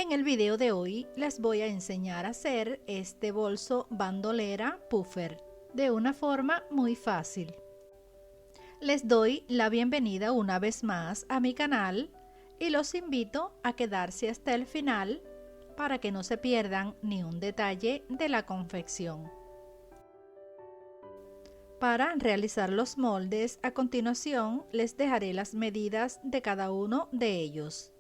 En el video de hoy les voy a enseñar a hacer este bolso bandolera puffer de una forma muy fácil. Les doy la bienvenida una vez más a mi canal y los invito a quedarse hasta el final para que no se pierdan ni un detalle de la confección. Para realizar los moldes, a continuación les dejaré las medidas de cada uno de ellos,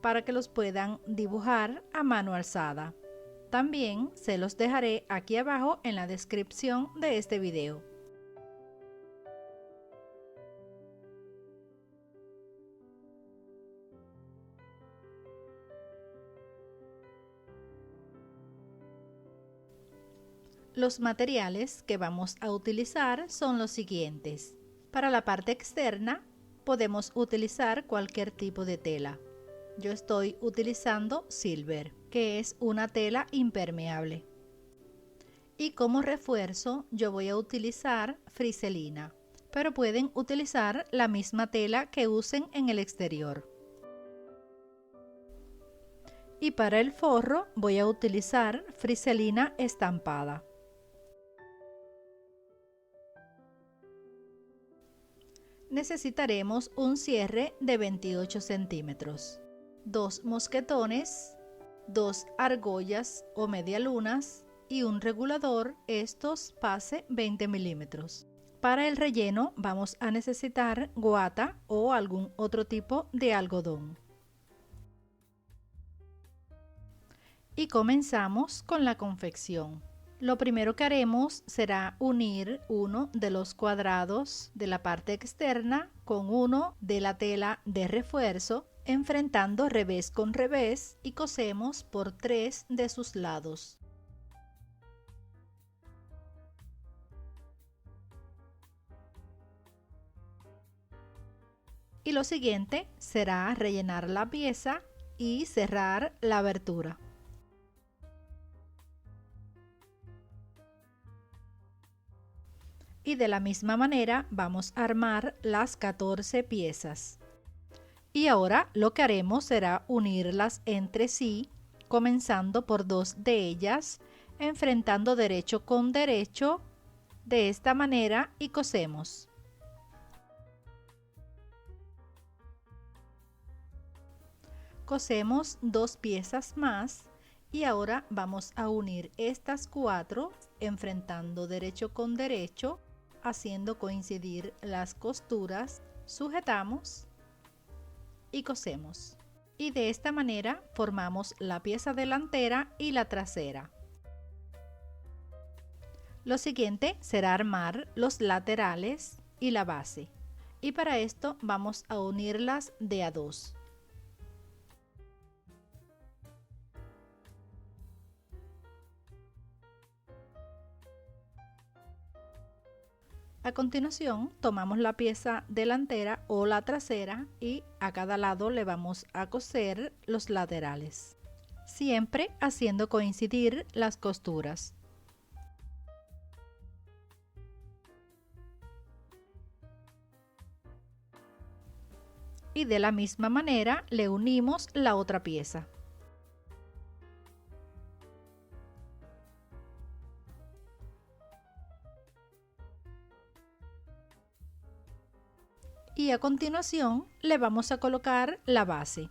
para que los puedan dibujar a mano alzada. También se los dejaré aquí abajo en la descripción de este video. Los materiales que vamos a utilizar son los siguientes. Para la parte externa podemos utilizar cualquier tipo de tela. Yo estoy utilizando silver, que es una tela impermeable. Y como refuerzo yo voy a utilizar friselina, pero pueden utilizar la misma tela que usen en el exterior. Y para el forro voy a utilizar friselina estampada. Necesitaremos un cierre de 28 centímetros, 2 mosquetones, 2 argollas o medialunas y un regulador, estos pase 20 milímetros. Para el relleno vamos a necesitar guata o algún otro tipo de algodón. Y comenzamos con la confección. Lo primero que haremos será unir uno de los cuadrados de la parte externa con uno de la tela de refuerzo, enfrentando revés con revés, y cosemos por 3 de sus lados. Y lo siguiente será rellenar la pieza y cerrar la abertura. Y de la misma manera vamos a armar las 14 piezas. Y ahora lo que haremos será unirlas entre sí, comenzando por 2 de ellas, enfrentando derecho con derecho, de esta manera, y cosemos. Cosemos 2 piezas más y ahora vamos a unir estas 4, enfrentando derecho con derecho, haciendo coincidir las costuras, sujetamos y cosemos. Y de esta manera formamos la pieza delantera y la trasera. Lo siguiente será armar los laterales y la base. Y para esto vamos a unirlas de a 2. A continuación tomamos la pieza delantera o la trasera y a cada lado le vamos a coser los laterales, siempre haciendo coincidir las costuras. Y de la misma manera le unimos la otra pieza. Y a continuación le vamos a colocar la base.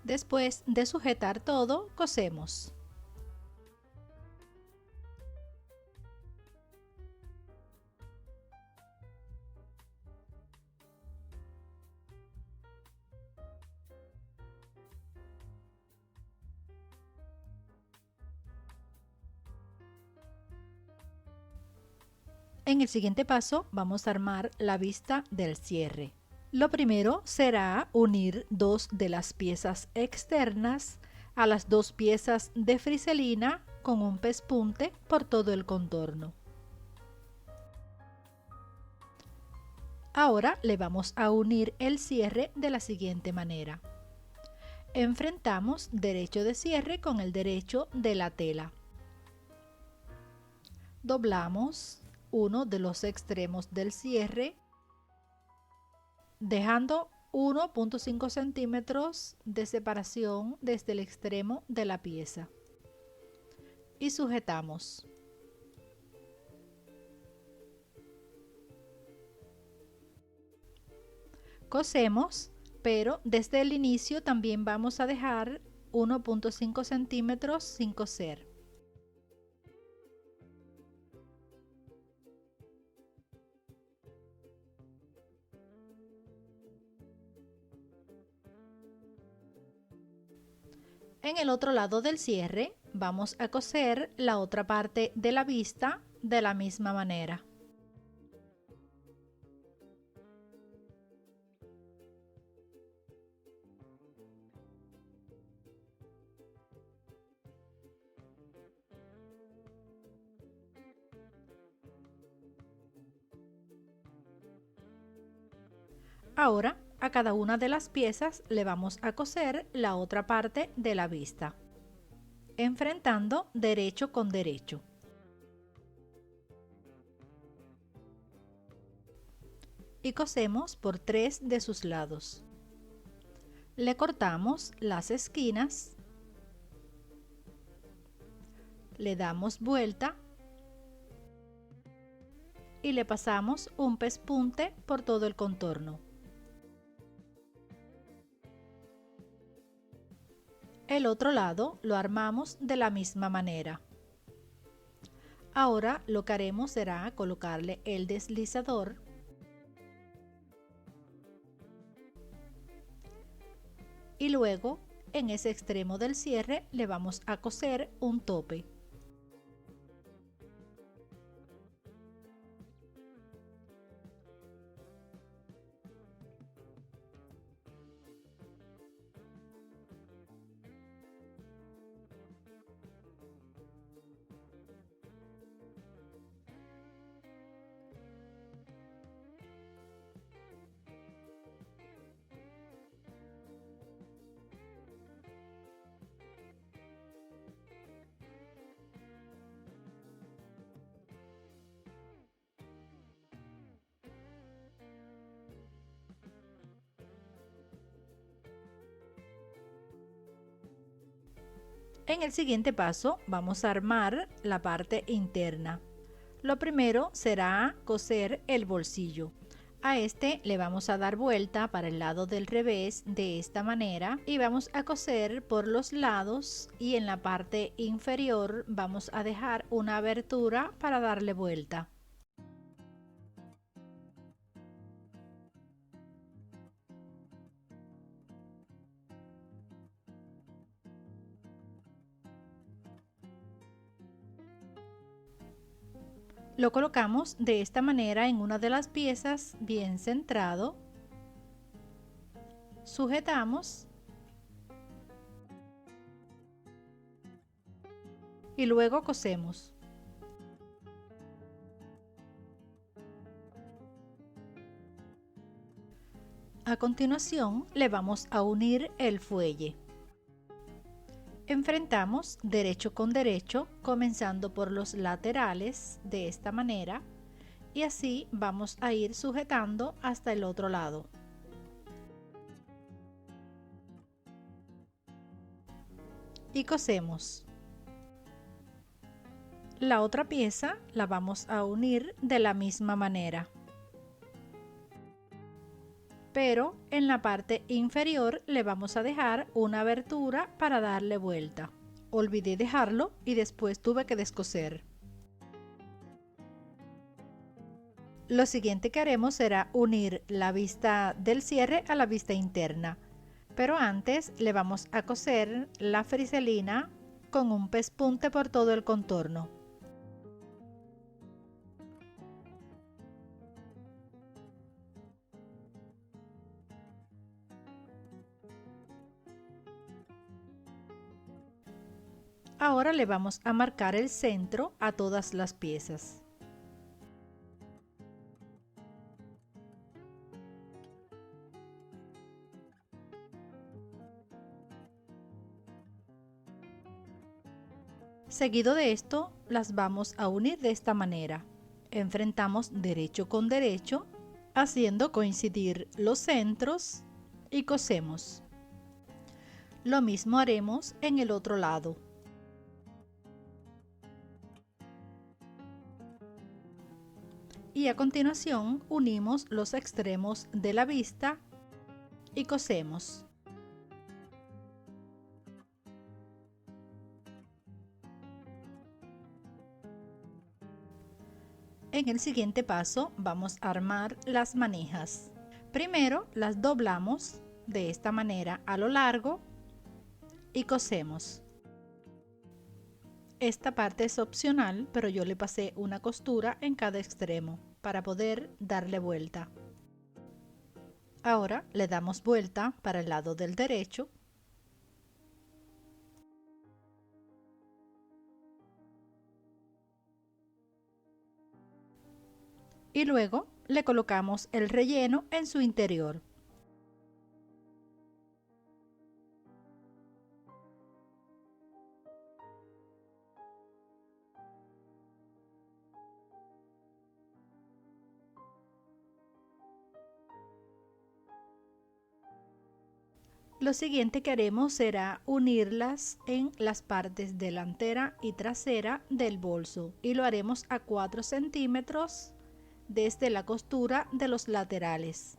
Después de sujetar todo, cosemos. En el siguiente paso vamos a armar la vista del cierre. Lo primero será unir 2 de las piezas externas a las 2 piezas de friselina con un pespunte por todo el contorno. Ahora le vamos a unir el cierre de la siguiente manera. Enfrentamos derecho de cierre con el derecho de la tela. Doblamos uno de los extremos del cierre, dejando 1.5 centímetros de separación desde el extremo de la pieza y sujetamos. Cosemos, pero desde el inicio también vamos a dejar 1.5 centímetros sin coser. En el otro lado del cierre vamos a coser la otra parte de la vista de la misma manera. Ahora a cada una de las piezas le vamos a coser la otra parte de la vista, enfrentando derecho con derecho. Y cosemos por 3 de sus lados. Le cortamos las esquinas, le damos vuelta y le pasamos un pespunte por todo el contorno. El otro lado lo armamos de la misma manera. Ahora lo que haremos será colocarle el deslizador y luego en ese extremo del cierre le vamos a coser un tope. En el siguiente paso vamos a armar la parte interna. Lo primero será coser el bolsillo. A este le vamos a dar vuelta para el lado del revés de esta manera y vamos a coser por los lados y en la parte inferior vamos a dejar una abertura para darle vuelta. Lo colocamos de esta manera en una de las piezas bien centrado. Sujetamos y luego cosemos. A continuación le vamos a unir el fuelle. Enfrentamos derecho con derecho, comenzando por los laterales de esta manera y así vamos a ir sujetando hasta el otro lado. Y cosemos. La otra pieza la vamos a unir de la misma manera, pero en la parte inferior le vamos a dejar una abertura para darle vuelta. Olvidé dejarlo y después tuve que descoser. Lo siguiente que haremos será unir la vista del cierre a la vista interna, pero antes le vamos a coser la friselina con un pespunte por todo el contorno. Ahora le vamos a marcar el centro a todas las piezas. Seguido de esto, las vamos a unir de esta manera. Enfrentamos derecho con derecho, haciendo coincidir los centros y cosemos. Lo mismo haremos en el otro lado. Y a continuación unimos los extremos de la vista y cosemos. En el siguiente paso vamos a armar las manejas. Primero las doblamos de esta manera a lo largo y cosemos. Esta parte es opcional, pero yo le pasé una costura en cada extremo para poder darle vuelta. Ahora le damos vuelta para el lado del derecho y luego le colocamos el relleno en su interior. Lo siguiente que haremos será unirlas en las partes delantera y trasera del bolso y lo haremos a 4 centímetros desde la costura de los laterales.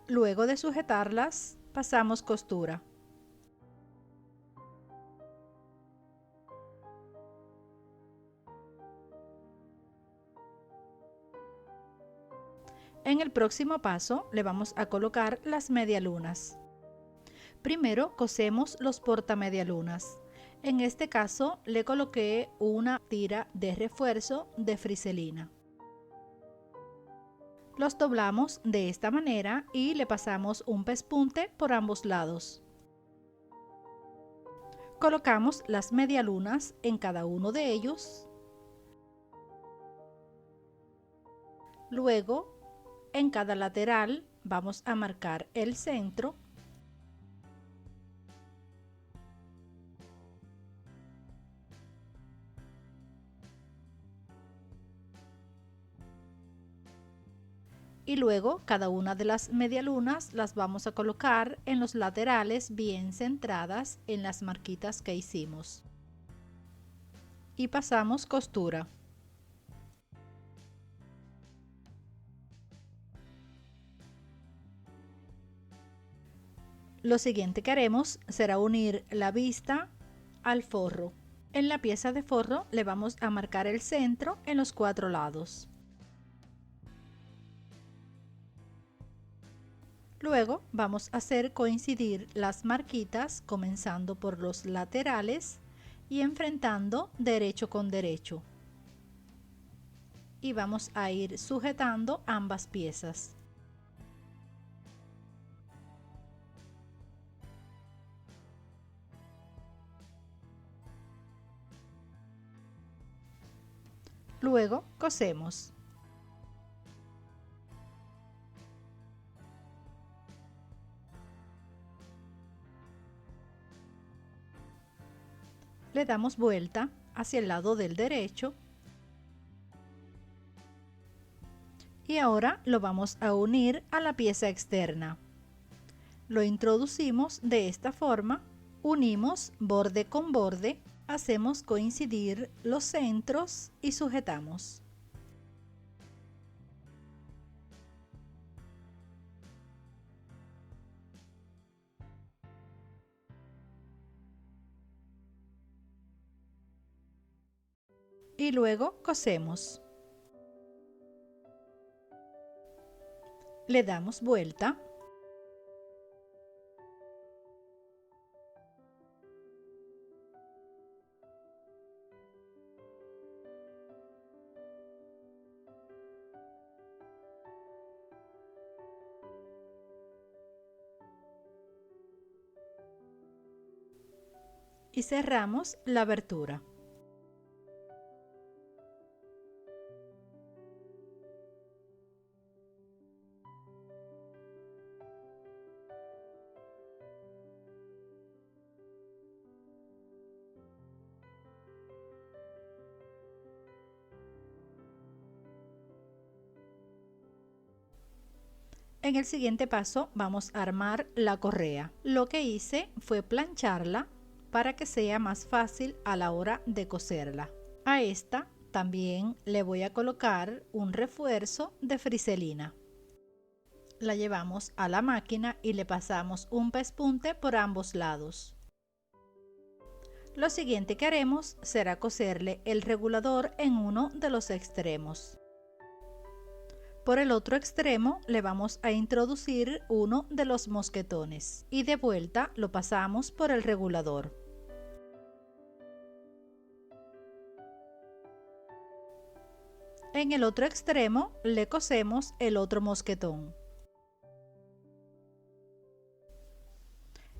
Luego de sujetarlas, pasamos costura. En el próximo paso le vamos a colocar las medialunas. Primero cosemos los portamedialunas. En este caso le coloqué una tira de refuerzo de friselina. Los doblamos de esta manera y le pasamos un pespunte por ambos lados. Colocamos las medialunas en cada uno de ellos. Luego, en cada lateral vamos a marcar el centro. Y luego cada una de las medialunas las vamos a colocar en los laterales bien centradas en las marquitas que hicimos. Y pasamos costura. Lo siguiente que haremos será unir la vista al forro. En la pieza de forro le vamos a marcar el centro en los 4 lados. Luego vamos a hacer coincidir las marquitas comenzando por los laterales y enfrentando derecho con derecho. Y vamos a ir sujetando ambas piezas. Luego cosemos. Le damos vuelta hacia el lado del derecho y ahora lo vamos a unir a la pieza externa. Lo introducimos de esta forma, unimos borde con borde, hacemos coincidir los centros y sujetamos. Y luego cosemos. Le damos vuelta. y cerramos la abertura. En el siguiente paso vamos a armar la correa. Lo que hice fue plancharla para que sea más fácil a la hora de coserla. A esta también le voy a colocar un refuerzo de friselina. La llevamos a la máquina y le pasamos un pespunte por ambos lados. Lo siguiente que haremos será coserle el regulador en uno de los extremos. Por el otro extremo le vamos a introducir uno de los mosquetones y de vuelta lo pasamos por el regulador. En el otro extremo le cosemos el otro mosquetón.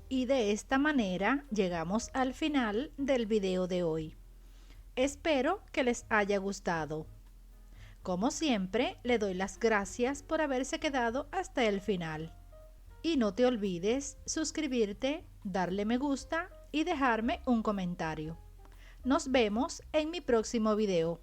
Y de esta manera llegamos al final del video de hoy. Espero que les haya gustado. Como siempre, le doy las gracias por haberse quedado hasta el final. Y no te olvides suscribirte, darle me gusta y dejarme un comentario. Nos vemos en mi próximo video.